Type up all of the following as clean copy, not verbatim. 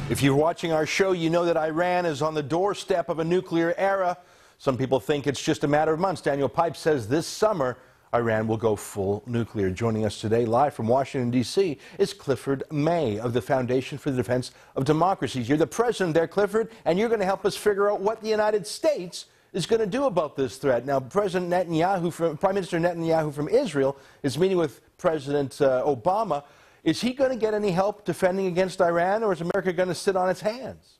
If you're watching our show, you know that Iran is on the doorstep of a nuclear era. Some people think it's just a matter of months. Daniel Pipe says this summer, Iran will go full nuclear. Joining us today live from Washington, D.C. is Clifford May of the Foundation for the Defense of Democracies. You're the president there, Clifford, and you're going to help us figure out what the United States is going to do about this threat. Now, Prime Minister Netanyahu from Israel is meeting with President Obama. Is he going to get any help defending against Iran, or is America going to sit on its hands?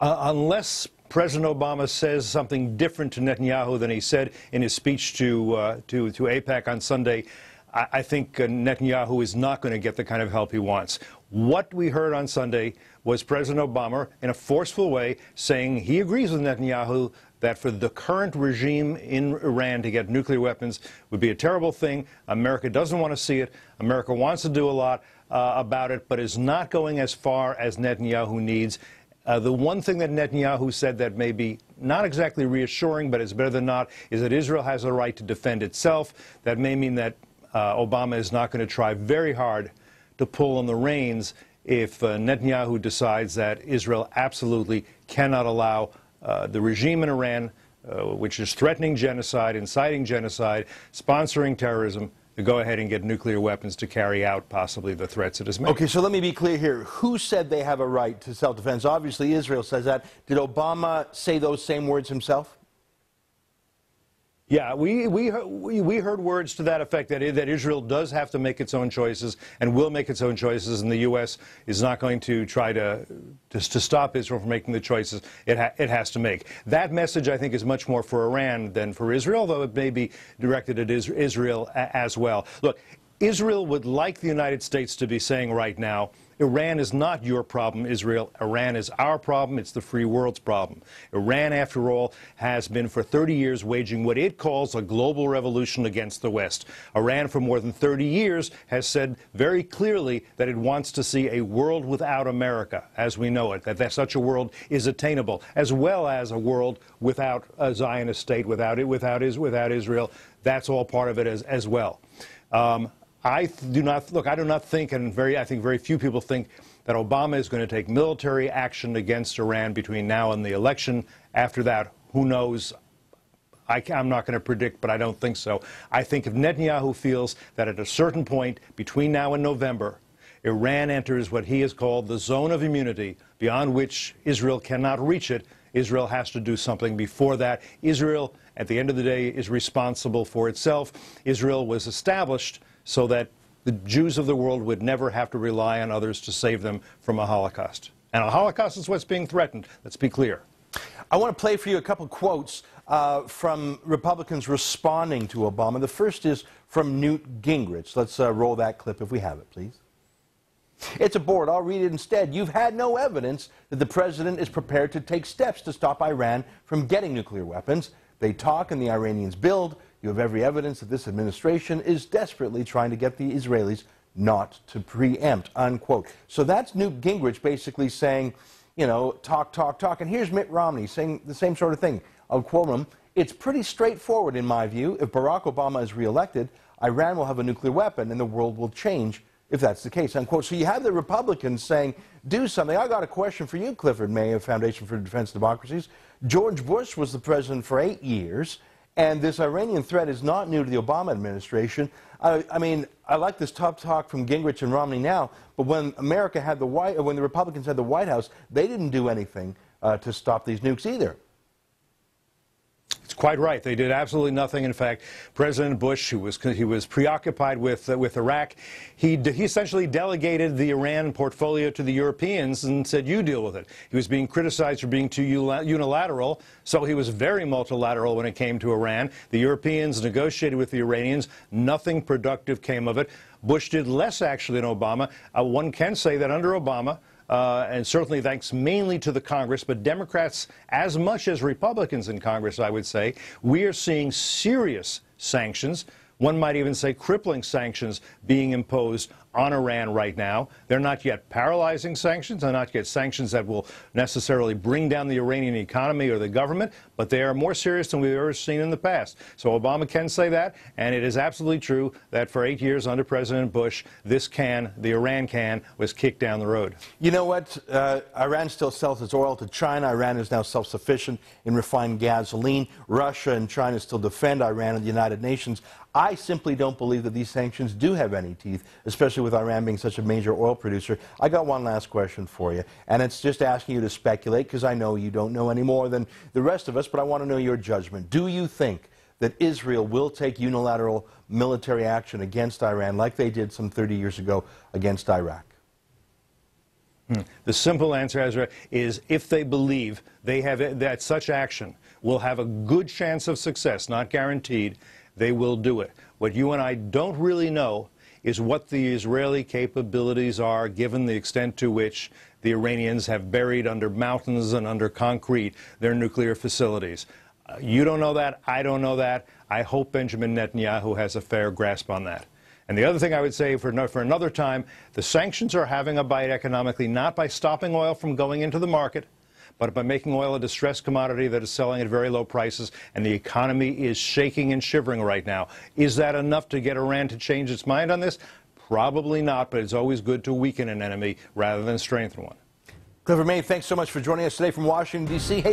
Unless President Obama says something different to Netanyahu than he said in his speech to AIPAC on Sunday, I think Netanyahu is not going to get the kind of help he wants. What we heard on Sunday was President Obama, in a forceful way, saying he agrees with Netanyahu that for the current regime in Iran to get nuclear weapons would be a terrible thing. America doesn't want to see it. America wants to do a lot about it, but is not going as far as Netanyahu needs. The one thing that Netanyahu said that may be not exactly reassuring, but is better than not, is that Israel has a right to defend itself. That may mean that Obama is not going to try very hard to pull on the reins if Netanyahu decides that Israel absolutely cannot allow the regime in Iran, which is threatening genocide, inciting genocide, sponsoring terrorism, to go ahead and get nuclear weapons to carry out possibly the threats it has made. Okay, so let me be clear here. Who said they have a right to self-defense? Obviously, Israel says that. Did Obama say those same words himself? Yeah, we heard words to that effect, that Israel does have to make its own choices and will make its own choices, and the U.S. is not going to try to stop Israel from making the choices it has to make. That message, I think, is much more for Iran than for Israel, though it may be directed at Israel as well. Look, Israel would like the United States to be saying right now, Iran is not your problem, Israel. Iran is our problem. It's the free world's problem. Iran, after all, has been for 30 years waging what it calls a global revolution against the West. Iran, for more than 30 years, has said very clearly that it wants to see a world without America, as we know it, that such a world is attainable, as well as a world without a Zionist state, without Israel. That's all part of it as well. I do not think, and I think very few people think, that Obama is going to take military action against Iran between now and the election. After that, who knows? I'm not going to predict, but I don't think so. I think if Netanyahu feels that at a certain point between now and November, Iran enters what he has called the zone of immunity, beyond which Israel cannot reach it, Israel has to do something before that. Israel, at the end of the day, is responsible for itself. Israel was established so that the Jews of the world would never have to rely on others to save them from a Holocaust. And a Holocaust is what's being threatened. Let's be clear. I want to play for you a couple quotes from Republicans responding to Obama. The first is from Newt Gingrich. Let's roll that clip if we have it, please. It's a board. I'll read it instead. You've had no evidence that the president is prepared to take steps to stop Iran from getting nuclear weapons. They talk and the Iranians build. You have every evidence that this administration is desperately trying to get the Israelis not to preempt, unquote. So that's Newt Gingrich basically saying, you know, talk, talk, talk. And here's Mitt Romney saying the same sort of thing. I'll quote him. It's pretty straightforward in my view. If Barack Obama is reelected, Iran will have a nuclear weapon and the world will change if that's the case, unquote. So you have the Republicans saying, do something. I got a question for you, Clifford May of Foundation for Defense of Democracies. George Bush was the president for 8 years. And this Iranian threat is not new to the Obama administration. I mean, I like this tough talk from Gingrich and Romney now, but when when the Republicans had the White House, they didn't do anything to stop these nukes either. It's quite right. They did absolutely nothing. In fact, President Bush, he was preoccupied with Iraq, he essentially delegated the Iran portfolio to the Europeans and said, you deal with it. He was being criticized for being too unilateral, so he was very multilateral when it came to Iran. The Europeans negotiated with the Iranians. Nothing productive came of it. Bush did less, actually, than Obama. One can say that under Obama, and certainly thanks mainly to the Congress, but Democrats as much as Republicans in Congress, I would say, we are seeing serious sanctions, one might even say crippling sanctions, being imposed on Iran right now. They're not yet paralyzing sanctions. They're not yet sanctions that will necessarily bring down the Iranian economy or the government, but they are more serious than we've ever seen in the past. So Obama can say that, and it is absolutely true that for 8 years under President Bush, the Iran can, was kicked down the road. You know what? Iran still sells its oil to China. Iran is now self-sufficient in refined gasoline. Russia and China still defend Iran in the United Nations. I simply don't believe that these sanctions do have any teeth, especially with Iran being such a major oil producer. I got one last question for you, and it's just asking you to speculate, because I know you don't know any more than the rest of us, but I want to know your judgment. Do you think that Israel will take unilateral military action against Iran like they did some 30 years ago against Iraq? The simple answer, Ezra, is if they believe they have that such action will have a good chance of success, not guaranteed, they will do it. What you and I don't really know is what the Israeli capabilities are, given the extent to which the Iranians have buried under mountains and under concrete their nuclear facilities. You don't know that. I don't know that. I hope Benjamin Netanyahu has a fair grasp on that. And the other thing I would say for another time, the sanctions are having a bite economically, not by stopping oil from going into the market, but by making oil a distressed commodity that is selling at very low prices, and the economy is shaking and shivering right now. Is that enough to get Iran to change its mind on this? Probably not, but it's always good to weaken an enemy rather than strengthen one. Clifford May, thanks so much for joining us today from Washington, D.C. Hey